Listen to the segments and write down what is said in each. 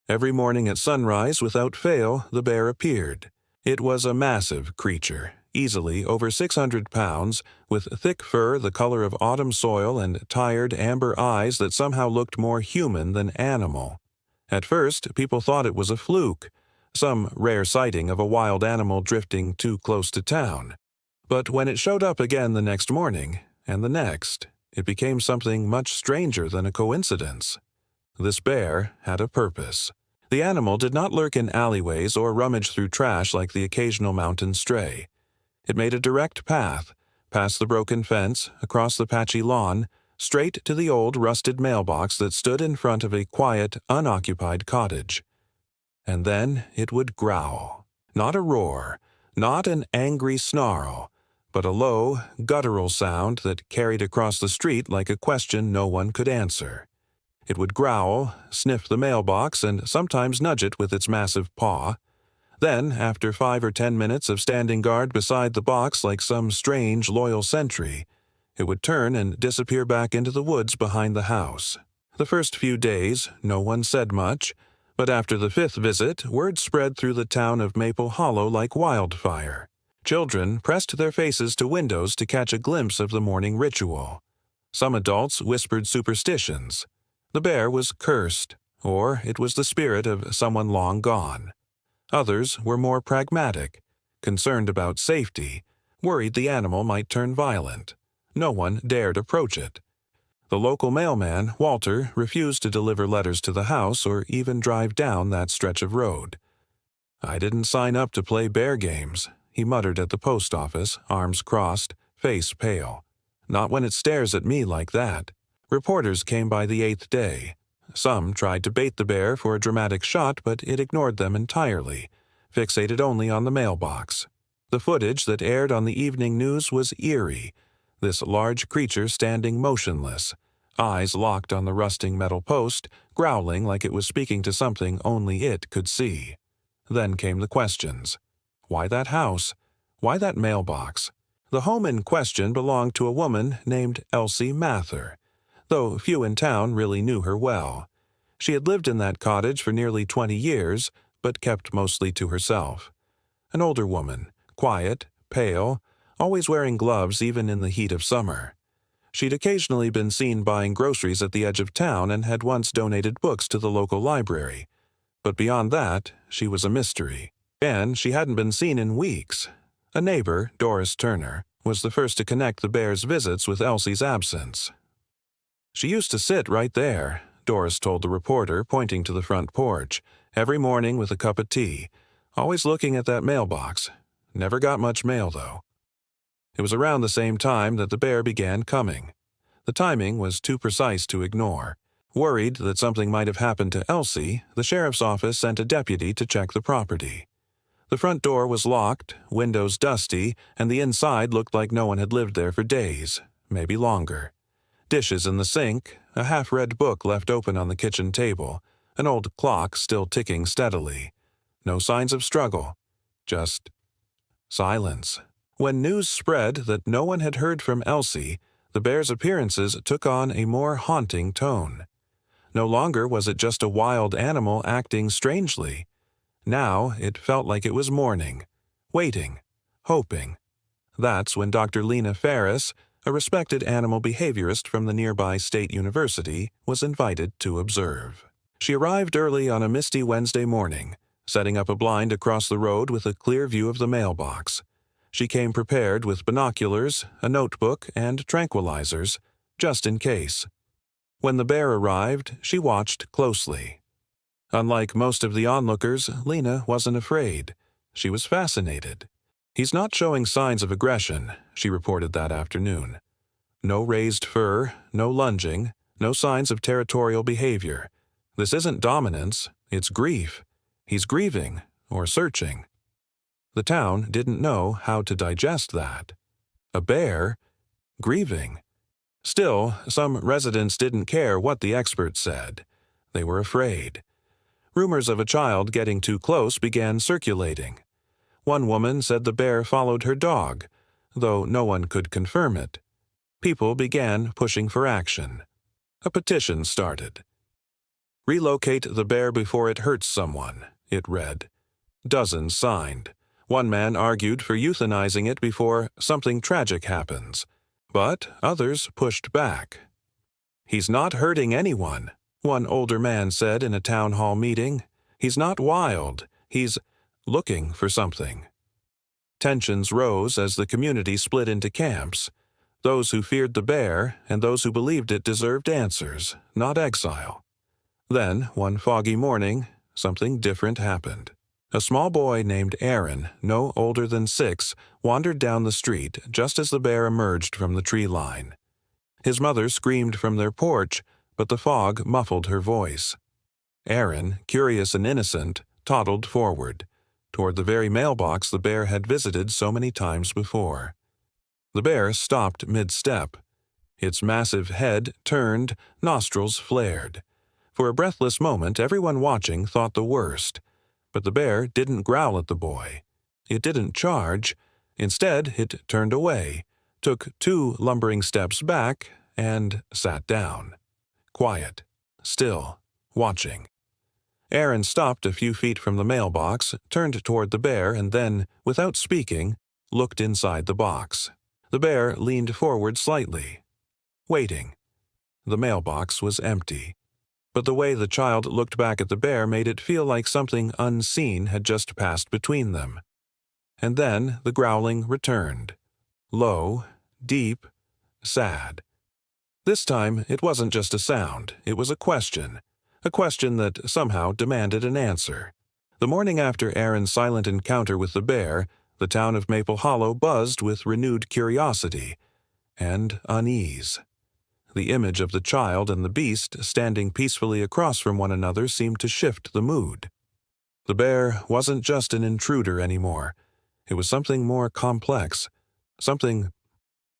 Every morning at sunrise, without fail, the bear appeared. It was a massive creature, easily over 600 pounds, with thick fur the color of autumn soil and tired amber eyes that somehow looked more human than animal. At first, people thought it was a fluke, some rare sighting of a wild animal drifting too close to town. But when it showed up again the next morning, and the next, it became something much stranger than a coincidence. This bear had a purpose. The animal did not lurk in alleyways or rummage through trash like the occasional mountain stray. It made a direct path, past the broken fence, across the patchy lawn, straight to the old rusted mailbox that stood in front of a quiet, unoccupied cottage. And then it would growl. Not a roar, not an angry snarl, but a low, guttural sound that carried across the street like a question no one could answer. It would growl, sniff the mailbox, and sometimes nudge it with its massive paw. Then, after 5 or 10 minutes of standing guard beside the box like some strange, loyal sentry, it would turn and disappear back into the woods behind the house. The first few days, no one said much, but after the 5th visit, word spread through the town of Maple Hollow like wildfire. Children pressed their faces to windows to catch a glimpse of the morning ritual. Some adults whispered superstitions. The bear was cursed, or it was the spirit of someone long gone. Others were more pragmatic, concerned about safety, worried the animal might turn violent. No one dared approach it. The local mailman, Walter, refused to deliver letters to the house or even drive down that stretch of road. "I didn't sign up to play bear games," he muttered at the post office, arms crossed, face pale. "Not when it stares at me like that." Reporters came by the 8th day. Some tried to bait the bear for a dramatic shot, but it ignored them entirely, fixated only on the mailbox. The footage that aired on the evening news was eerie, this large creature standing motionless, eyes locked on the rusting metal post, growling like it was speaking to something only it could see. Then came the questions. Why that house? Why that mailbox? The home in question belonged to a woman named Elsie Mather, though few in town really knew her well. She had lived in that cottage for nearly 20 years, but kept mostly to herself. An older woman, quiet, pale, always wearing gloves even in the heat of summer. She'd occasionally been seen buying groceries at the edge of town and had once donated books to the local library. But beyond that, she was a mystery. And she hadn't been seen in weeks. A neighbor, Doris Turner, was the first to connect the bear's visits with Elsie's absence. "She used to sit right there," Doris told the reporter, pointing to the front porch, "every morning with a cup of tea, always looking at that mailbox. Never got much mail, though." It was around the same time that the bear began coming. The timing was too precise to ignore. Worried that something might have happened to Elsie, the sheriff's office sent a deputy to check the property. The front door was locked, windows dusty, and the inside looked like no one had lived there for days, maybe longer. Dishes in the sink, a half-read book left open on the kitchen table, an old clock still ticking steadily. No signs of struggle, just silence. When news spread that no one had heard from Elsie, the bear's appearances took on a more haunting tone. No longer was it just a wild animal acting strangely. Now it felt like it was mourning, waiting, hoping. That's when Dr. Lena Ferris, a respected animal behaviorist from the nearby State University, was invited to observe. She arrived early on a misty Wednesday morning, setting up a blind across the road with a clear view of the mailbox. She came prepared with binoculars, a notebook, and tranquilizers, just in case. When the bear arrived, she watched closely. Unlike most of the onlookers, Lena wasn't afraid. She was fascinated. "He's not showing signs of aggression," she reported that afternoon. "No raised fur, no lunging, no signs of territorial behavior. This isn't dominance, it's grief. He's grieving, or searching." The town didn't know how to digest that. A bear? Grieving? Still, some residents didn't care what the experts said. They were afraid. Rumors of a child getting too close began circulating. One woman said the bear followed her dog, though no one could confirm it. People began pushing for action. A petition started. Relocate the bear before it hurts someone, it read. Dozens signed. One man argued for euthanizing it before something tragic happens. But others pushed back. He's not hurting anyone, one older man said in a town hall meeting. He's not wild. He's looking for something. Tensions rose as the community split into camps. Those who feared the bear and those who believed it deserved answers, not exile. Then, one foggy morning, something different happened. A small boy named Aaron, no older than 6, wandered down the street just as the bear emerged from the tree line. His mother screamed from their porch, but the fog muffled her voice. Aaron, curious and innocent, toddled forward, toward the very mailbox the bear had visited so many times before. The bear stopped mid-step. Its massive head turned, nostrils flared. For a breathless moment, everyone watching thought the worst. But the bear didn't growl at the boy. It didn't charge. Instead, it turned away, took 2 lumbering steps back, and sat down. Quiet, still, watching. Aaron stopped a few feet from the mailbox, turned toward the bear, and then, without speaking, looked inside the box. The bear leaned forward slightly, waiting. The mailbox was empty. But the way the child looked back at the bear made it feel like something unseen had just passed between them. And then the growling returned. Low, deep, sad. This time it wasn't just a sound, it was a question that somehow demanded an answer. The morning after Aaron's silent encounter with the bear, the town of Maple Hollow buzzed with renewed curiosity and unease. The image of the child and the beast standing peacefully across from one another seemed to shift the mood. The bear wasn't just an intruder anymore. It was something more complex, something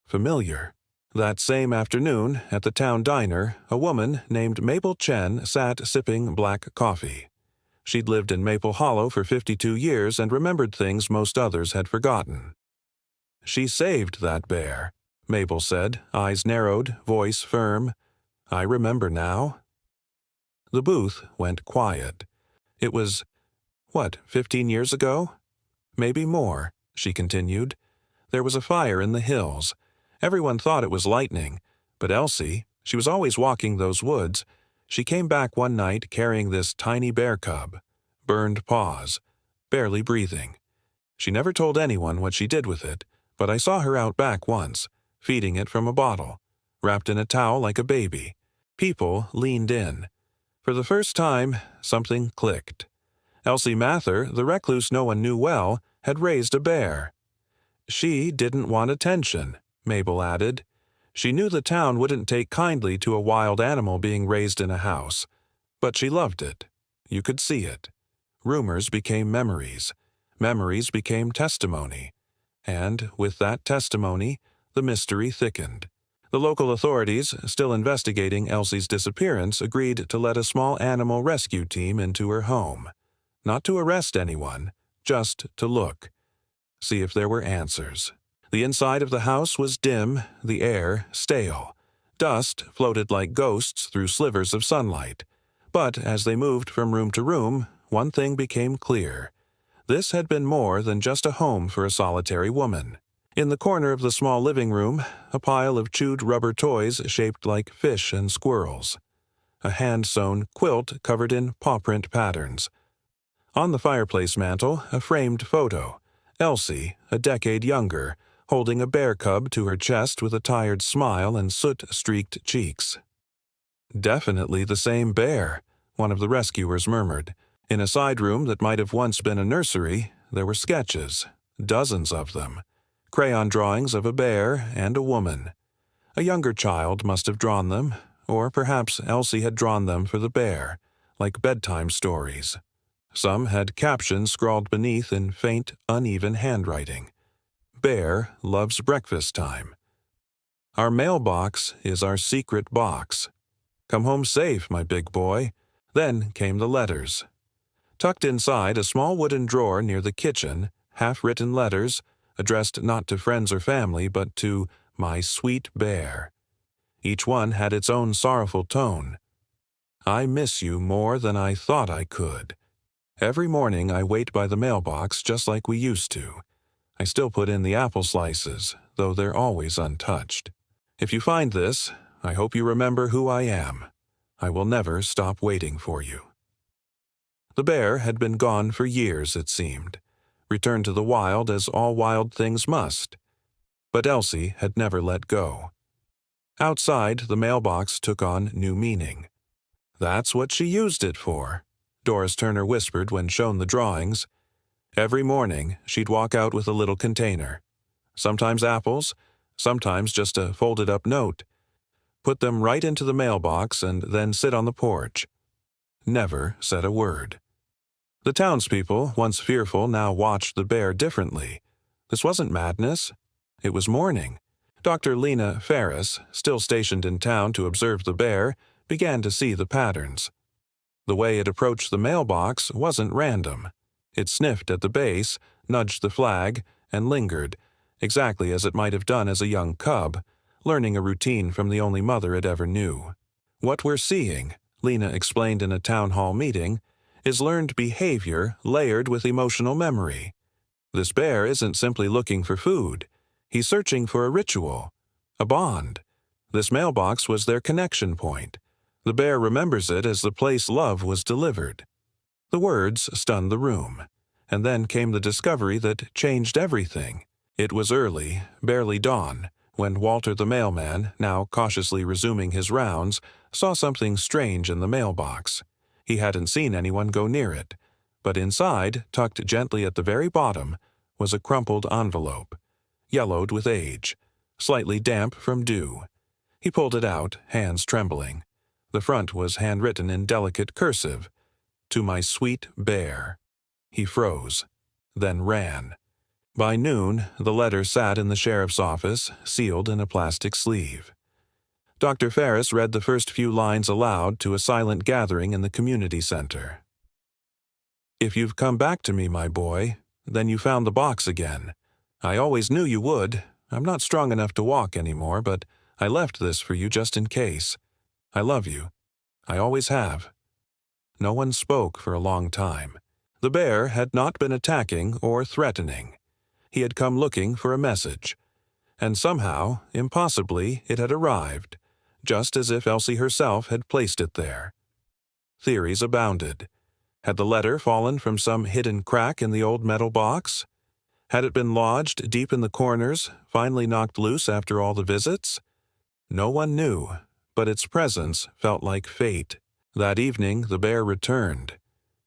familiar. That same afternoon, at the town diner, a woman named Mabel Chen sat sipping black coffee. She'd lived in Maple Hollow for 52 years and remembered things most others had forgotten. She saved that bear, Mabel said, eyes narrowed, voice firm. I remember now. The booth went quiet. It was, 15 years ago? Maybe more, she continued. There was a fire in the hills. Everyone thought it was lightning, but Elsie, she was always walking those woods, she came back one night carrying this tiny bear cub, burned paws, barely breathing. She never told anyone what she did with it, but I saw her out back once, feeding it from a bottle, wrapped in a towel like a baby. People leaned in. For the first time, something clicked. Elsie Mather, the recluse no one knew well, had raised a bear. She didn't want attention, Mabel added. She knew the town wouldn't take kindly to a wild animal being raised in a house. But she loved it. You could see it. Rumors became memories. Memories became testimony. And, with that testimony, the mystery thickened. The local authorities, still investigating Elsie's disappearance, agreed to let a small animal rescue team into her home. Not to arrest anyone, just to look. See if there were answers. The inside of the house was dim, the air stale. Dust floated like ghosts through slivers of sunlight. But as they moved from room to room, one thing became clear. This had been more than just a home for a solitary woman. In the corner of the small living room, a pile of chewed rubber toys shaped like fish and squirrels. A hand-sewn quilt covered in paw-print patterns. On the fireplace mantel, a framed photo. Elsie, a decade younger, holding a bear cub to her chest with a tired smile and soot-streaked cheeks. Definitely the same bear, one of the rescuers murmured. In a side room that might have once been a nursery, there were sketches, dozens of them. Crayon drawings of a bear and a woman. A younger child must have drawn them, or perhaps Elsie had drawn them for the bear, like bedtime stories. Some had captions scrawled beneath in faint, uneven handwriting. Bear loves breakfast time. Our mailbox is our secret box. Come home safe, my big boy. Then came the letters. Tucked inside a small wooden drawer near the kitchen, half-written letters, addressed not to friends or family, but to my sweet bear. Each one had its own sorrowful tone. I miss you more than I thought I could. Every morning I wait by the mailbox just like we used to. I still put in the apple slices, though they're always untouched. If you find this, I hope you remember who I am. I will never stop waiting for you." The bear had been gone for years, it seemed, returned to the wild as all wild things must. But Elsie had never let go. Outside, the mailbox took on new meaning. "That's what she used it for," Doris Turner whispered when shown the drawings. Every morning, she'd walk out with a little container. Sometimes apples, sometimes just a folded-up note. Put them right into the mailbox and then sit on the porch. Never said a word. The townspeople, once fearful, now watched the bear differently. This wasn't madness. It was mourning. Dr. Lena Ferris, still stationed in town to observe the bear, began to see the patterns. The way it approached the mailbox wasn't random. It sniffed at the base, nudged the flag, and lingered, exactly as it might have done as a young cub, learning a routine from the only mother it ever knew. "What we're seeing," Lena explained in a town hall meeting, "is learned behavior layered with emotional memory. This bear isn't simply looking for food. He's searching for a ritual, a bond. This mailbox was their connection point. The bear remembers it as the place love was delivered." The words stunned the room, and then came the discovery that changed everything. It was early, barely dawn, when Walter the mailman, now cautiously resuming his rounds, saw something strange in the mailbox. He hadn't seen anyone go near it, but inside, tucked gently at the very bottom, was a crumpled envelope, yellowed with age, slightly damp from dew. He pulled it out, hands trembling. The front was handwritten in delicate cursive, "To my sweet bear." He froze, then ran. By noon, the letter sat in the sheriff's office, sealed in a plastic sleeve. Dr. Ferris read the first few lines aloud to a silent gathering in the community center. "If you've come back to me, my boy, then you found the box again. I always knew you would. I'm not strong enough to walk anymore, but I left this for you just in case. I love you. I always have." No one spoke for a long time. The bear had not been attacking or threatening. He had come looking for a message. And somehow, impossibly, it had arrived, just as if Elsie herself had placed it there. Theories abounded. Had the letter fallen from some hidden crack in the old metal box? Had it been lodged deep in the corners, finally knocked loose after all the visits? No one knew, but its presence felt like fate. That evening the bear returned.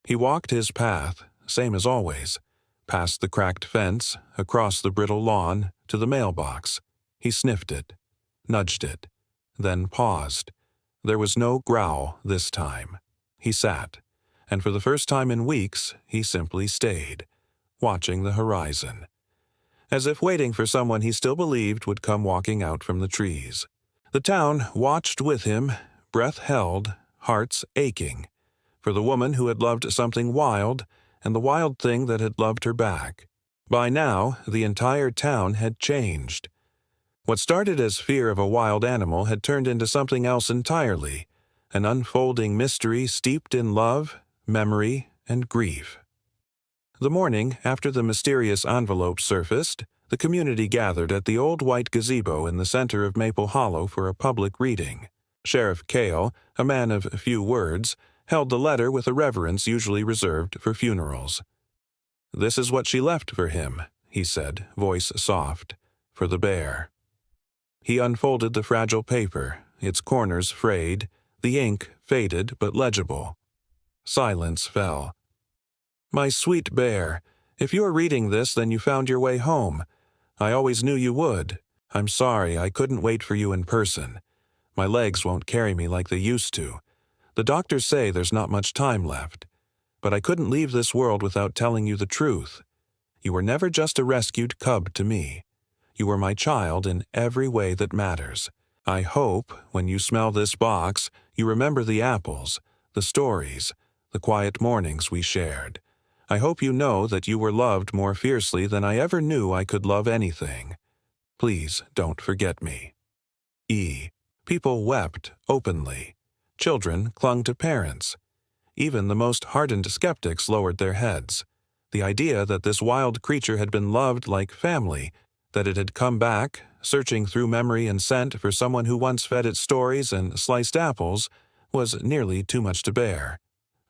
He walked his path, same as always, past the cracked fence, across the brittle lawn, to the mailbox. He sniffed it, nudged it, then paused. There was no growl this time. He sat, and for the first time in weeks he simply stayed, watching the horizon, as if waiting for someone he still believed would come walking out from the trees. The town watched with him, breath held, hearts aching, for the woman who had loved something wild and the wild thing that had loved her back. By now, the entire town had changed. What started as fear of a wild animal had turned into something else entirely, an unfolding mystery steeped in love, memory, and grief. The morning after the mysterious envelope surfaced, the community gathered at the old white gazebo in the center of Maple Hollow for a public reading. Sheriff Cale, a man of few words, held the letter with a reverence usually reserved for funerals. "This is what she left for him," he said, voice soft, "for the bear." He unfolded the fragile paper, its corners frayed, the ink faded but legible. Silence fell. "My sweet bear, if you are reading this, then you found your way home. I always knew you would. I'm sorry I couldn't wait for you in person. My legs won't carry me like they used to. The doctors say there's not much time left. But I couldn't leave this world without telling you the truth. You were never just a rescued cub to me. You were my child in every way that matters. I hope, when you smell this box, you remember the apples, the stories, the quiet mornings we shared. I hope you know that you were loved more fiercely than I ever knew I could love anything. Please don't forget me. E. People wept openly. Children clung to parents. Even the most hardened skeptics lowered their heads. The idea that this wild creature had been loved like family, that it had come back, searching through memory and scent for someone who once fed it stories and sliced apples, was nearly too much to bear.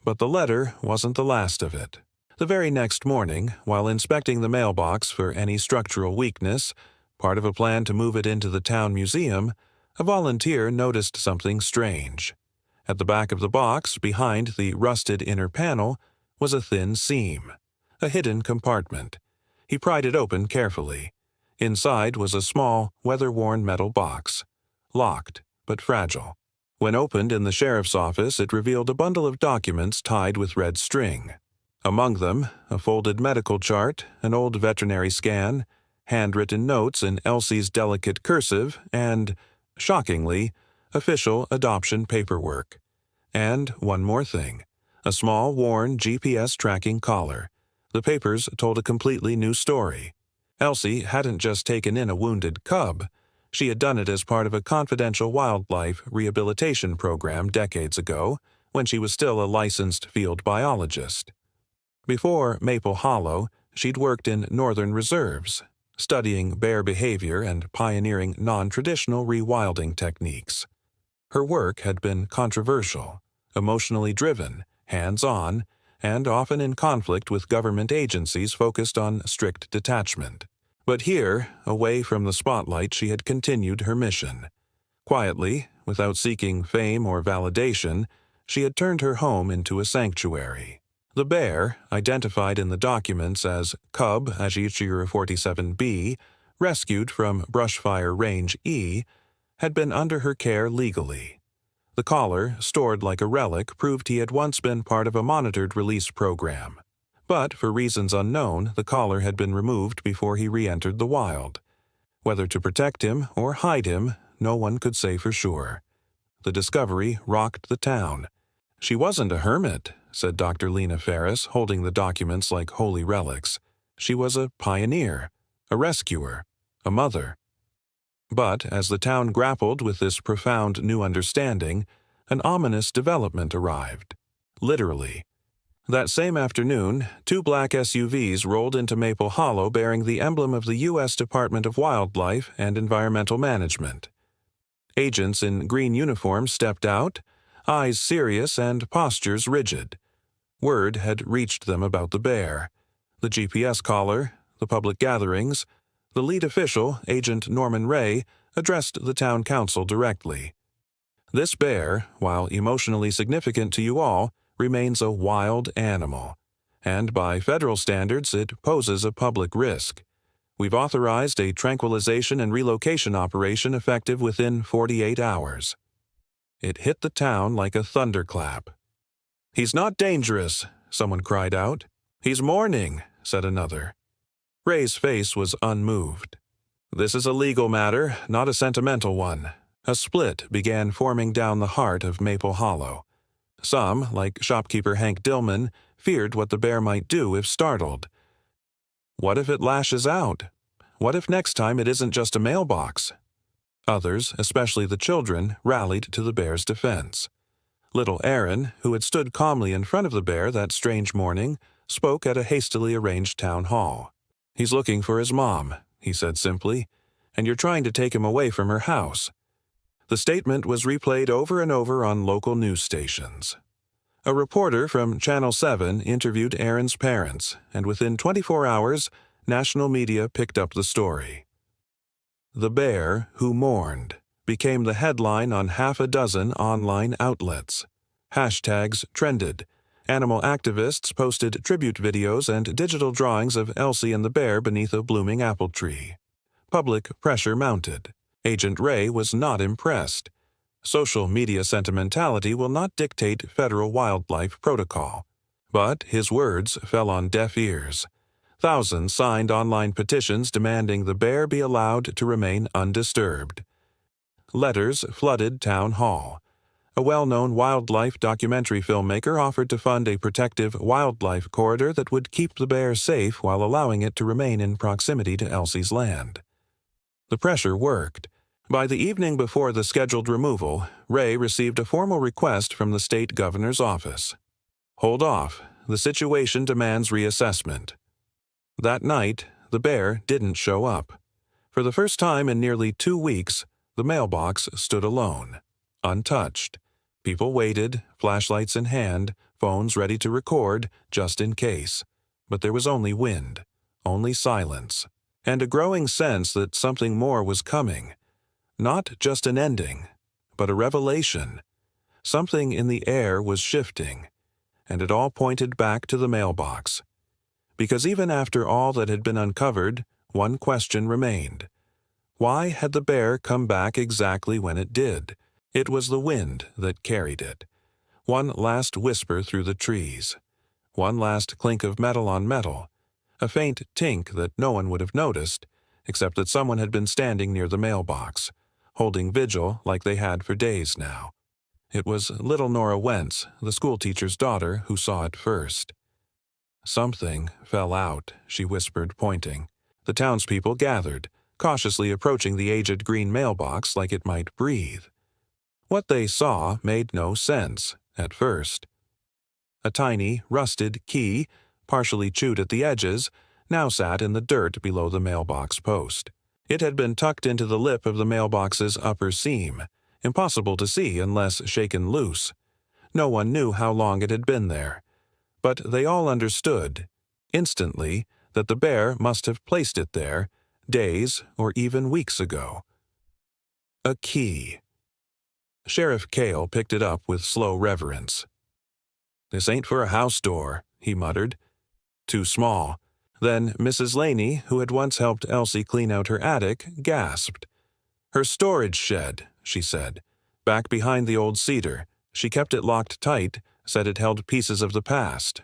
But the letter wasn't the last of it. The very next morning, while inspecting the mailbox for any structural weakness, part of a plan to move it into the town museum, a volunteer noticed something strange. At the back of the box, behind the rusted inner panel, was a thin seam, a hidden compartment. He pried it open carefully. Inside was a small, weather-worn metal box, locked but fragile. When opened in the sheriff's office, it revealed a bundle of documents tied with red string. Among them, a folded medical chart, an old veterinary scan, handwritten notes in Elsie's delicate cursive, and, shockingly, official adoption paperwork. And one more thing, a small, worn GPS tracking collar. The papers told a completely new story. Elsie hadn't just taken in a wounded cub. She had done it as part of a confidential wildlife rehabilitation program decades ago, when she was still a licensed field biologist. Before Maple Hollow, she'd worked in northern reserves, studying bear behavior and pioneering non-traditional rewilding techniques. Her work had been controversial, emotionally driven, hands-on, and often in conflict with government agencies focused on strict detachment. But here, away from the spotlight, she had continued her mission. Quietly, without seeking fame or validation, she had turned her home into a sanctuary. The bear, identified in the documents as Cub Ajicira 47B, rescued from Brushfire Range E, had been under her care legally. The collar, stored like a relic, proved he had once been part of a monitored release program. But, for reasons unknown, the collar had been removed before he re-entered the wild. Whether to protect him or hide him, no one could say for sure. The discovery rocked the town. "She wasn't a hermit," said Dr. Lena Ferris, holding the documents like holy relics. "She was a pioneer, a rescuer, a mother." But as the town grappled with this profound new understanding, an ominous development arrived. Literally. That same afternoon, 2 black SUVs rolled into Maple Hollow bearing the emblem of the U.S. Department of Wildlife and Environmental Management. Agents in green uniforms stepped out, eyes serious and postures rigid. Word had reached them about the bear, the GPS collar, the public gatherings. The lead official, Agent Norman Ray, addressed the town council directly. "This bear, while emotionally significant to you all, remains a wild animal, and by federal standards it poses a public risk. We've authorized a tranquilization and relocation operation effective within 48 hours. It hit the town like a thunderclap. "He's not dangerous," someone cried out. "He's mourning," said another. Ray's face was unmoved. "This is a legal matter, not a sentimental one." A split began forming down the heart of Maple Hollow. Some, like shopkeeper Hank Dillman, feared what the bear might do if startled. What if it lashes out? What if next time it isn't just a mailbox? Others, especially the children, rallied to the bear's defense. Little Aaron, who had stood calmly in front of the bear that strange morning, spoke at a hastily arranged town hall. "He's looking for his mom," he said simply, "and you're trying to take him away from her house." The statement was replayed over and over on local news stations. A reporter from Channel 7 interviewed Aaron's parents, and within 24 hours, national media picked up the story. "The Bear Who Mourned" became the headline on half a dozen online outlets. Hashtags trended. Animal activists posted tribute videos and digital drawings of Elsie and the bear beneath a blooming apple tree. Public pressure mounted. Agent Ray was not impressed. Social media sentimentality will not dictate federal wildlife protocol. But his words fell on deaf ears. Thousands signed online petitions demanding the bear be allowed to remain undisturbed. Letters flooded Town Hall. A well-known wildlife documentary filmmaker offered to fund a protective wildlife corridor that would keep the bear safe while allowing it to remain in proximity to Elsie's land. The pressure worked. By the evening before the scheduled removal, Ray received a formal request from the state governor's office. Hold off. The situation demands reassessment. That night, the bear didn't show up. For the first time in nearly 2 weeks, the mailbox stood alone, untouched. People waited, flashlights in hand, phones ready to record, just in case. But there was only wind, only silence, and a growing sense that something more was coming. Not just an ending, but a revelation. Something in the air was shifting, and it all pointed back to the mailbox. Because even after all that had been uncovered, one question remained. Why had the bear come back exactly when it did? It was the wind that carried it. One last whisper through the trees. One last clink of metal on metal. A faint tink that no one would have noticed, except that someone had been standing near the mailbox, holding vigil like they had for days now. It was little Nora Wentz, the schoolteacher's daughter, who saw it first. Something fell out, she whispered, pointing. The townspeople gathered, cautiously approaching the aged green mailbox like it might breathe. What they saw made no sense, at first. A tiny, rusted key, partially chewed at the edges, now sat in the dirt below the mailbox post. It had been tucked into the lip of the mailbox's upper seam, impossible to see unless shaken loose. No one knew how long it had been there, but they all understood, instantly, that the bear must have placed it there, days or even weeks ago. A key. Sheriff Cale picked it up with slow reverence. "This ain't for a house door," he muttered. "Too small." Then Mrs. Laney, who had once helped Elsie clean out her attic, gasped. "Her storage shed," she said. "Back behind the old cedar. She kept it locked tight, said it held pieces of the past."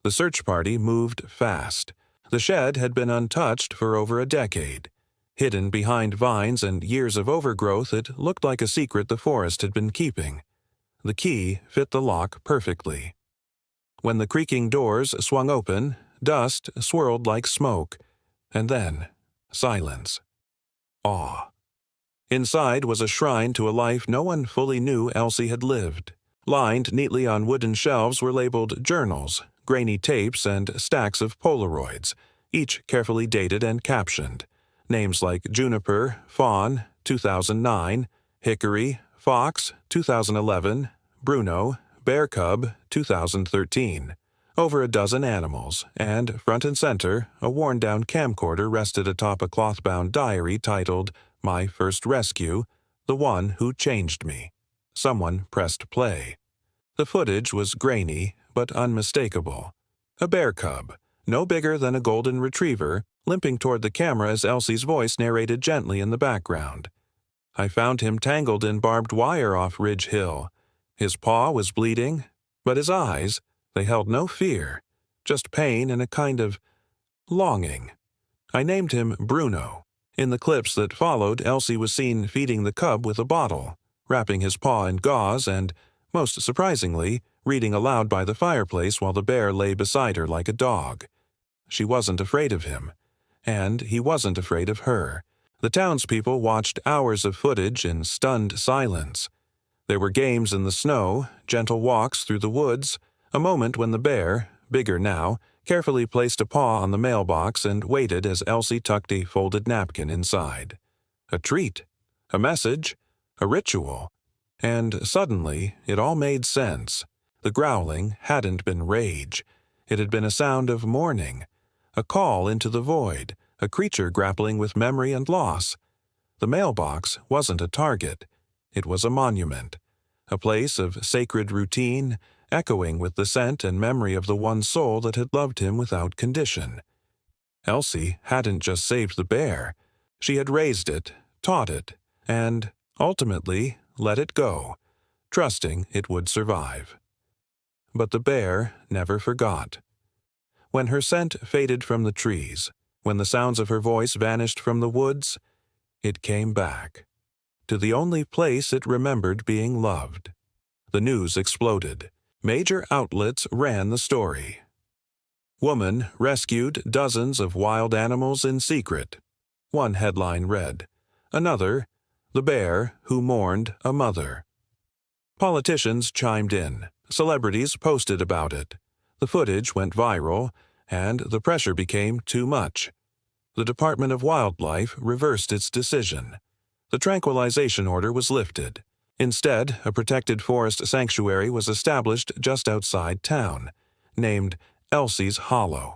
The search party moved fast. The shed had been untouched for over a decade. Hidden behind vines and years of overgrowth, it looked like a secret the forest had been keeping. The key fit the lock perfectly. When the creaking doors swung open, dust swirled like smoke, and then silence. Awe. Inside was a shrine to a life no one fully knew Elsie had lived. Lined neatly on wooden shelves were labeled journals, grainy tapes, and stacks of Polaroids, each carefully dated and captioned. Names like Juniper, Fawn, 2009, Hickory, Fox, 2011, Bruno, Bear Cub, 2013. Over a dozen animals, and, front and center, a worn-down camcorder rested atop a cloth-bound diary titled, "My First Rescue, The One Who Changed Me." Someone pressed play. The footage was grainy, but unmistakable. A bear cub, no bigger than a golden retriever, limping toward the camera as Elsie's voice narrated gently in the background. "I found him tangled in barbed wire off Ridge Hill. His paw was bleeding, but his eyes, they held no fear, just pain and a kind of longing. I named him Bruno." In the clips that followed, Elsie was seen feeding the cub with a bottle, wrapping his paw in gauze and, most surprisingly, reading aloud by the fireplace while the bear lay beside her like a dog. She wasn't afraid of him, and he wasn't afraid of her. The townspeople watched hours of footage in stunned silence. There were games in the snow, gentle walks through the woods, a moment when the bear, bigger now, carefully placed a paw on the mailbox and waited as Elsie tucked a folded napkin inside. A treat, a message, a ritual. And suddenly, it all made sense. The growling hadn't been rage. It had been a sound of mourning, a call into the void, a creature grappling with memory and loss. The mailbox wasn't a target. It was a monument, a place of sacred routine, echoing with the scent and memory of the one soul that had loved him without condition. Elsie hadn't just saved the bear. She had raised it, taught it, and, ultimately, let it go, trusting it would survive. But the bear never forgot. When her scent faded from the trees, when the sounds of her voice vanished from the woods, it came back, to the only place it remembered being loved. The news exploded. Major outlets ran the story. "Woman rescued dozens of wild animals in secret," one headline read. Another, The Bear Who Mourned a Mother. Politicians chimed in. Celebrities posted about it. The footage went viral, and the pressure became too much. The Department of Wildlife reversed its decision. The tranquilization order was lifted. Instead, a protected forest sanctuary was established just outside town, named Elsie's Hollow.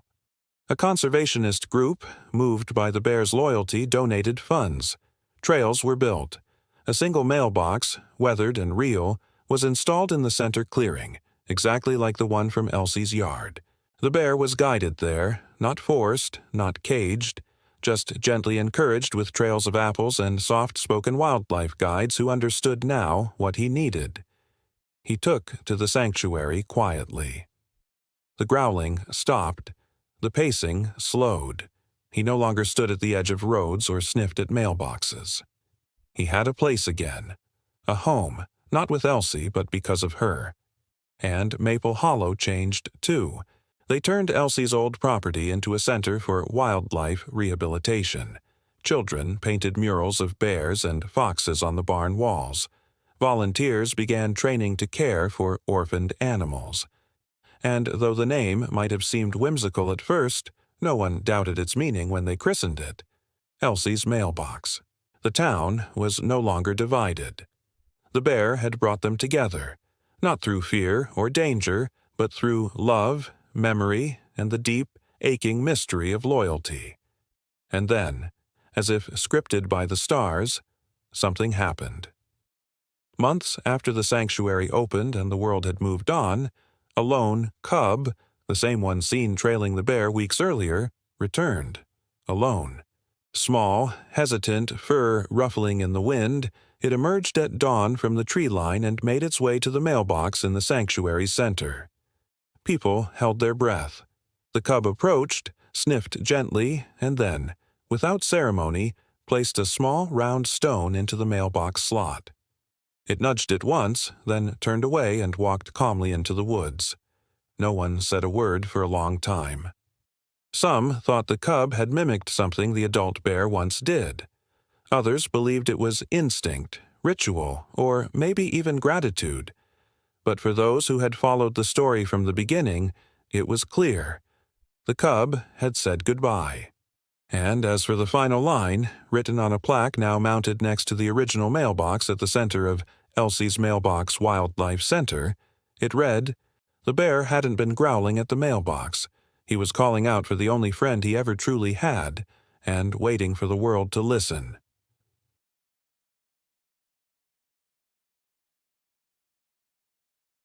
A conservationist group, moved by the bear's loyalty, donated funds. Trails were built. A single mailbox, weathered and real, was installed in the center clearing, exactly like the one from Elsie's yard. The bear was guided there, not forced, not caged, just gently encouraged with trails of apples and soft-spoken wildlife guides who understood now what he needed. He took to the sanctuary quietly. The growling stopped. The pacing slowed. He no longer stood at the edge of roads or sniffed at mailboxes. He had a place again. A home, not with Elsie, but because of her. And Maple Hollow changed, too. They turned Elsie's old property into a center for wildlife rehabilitation. Children painted murals of bears and foxes on the barn walls. Volunteers began training to care for orphaned animals. And though the name might have seemed whimsical at first, no one doubted its meaning when they christened it. Elsie's Mailbox. The town was no longer divided. The bear had brought them together, not through fear or danger, but through love, memory, and the deep, aching mystery of loyalty. And then, as if scripted by the stars, something happened. Months after the sanctuary opened and the world had moved on, a lone cub, the same one seen trailing the bear weeks earlier, returned, alone. Small, hesitant, fur ruffling in the wind, it emerged at dawn from the tree line and made its way to the mailbox in the sanctuary's center. People held their breath. The cub approached, sniffed gently, and then, without ceremony, placed a small round stone into the mailbox slot. It nudged it once, then turned away and walked calmly into the woods. No one said a word for a long time. Some thought the cub had mimicked something the adult bear once did. Others believed it was instinct, ritual, or maybe even gratitude. But for those who had followed the story from the beginning, it was clear. The cub had said goodbye. And as for the final line, written on a plaque now mounted next to the original mailbox at the center of Elsie's Mailbox Wildlife Center, it read, "The bear hadn't been growling at the mailbox. He was calling out for the only friend he ever truly had, and waiting for the world to listen."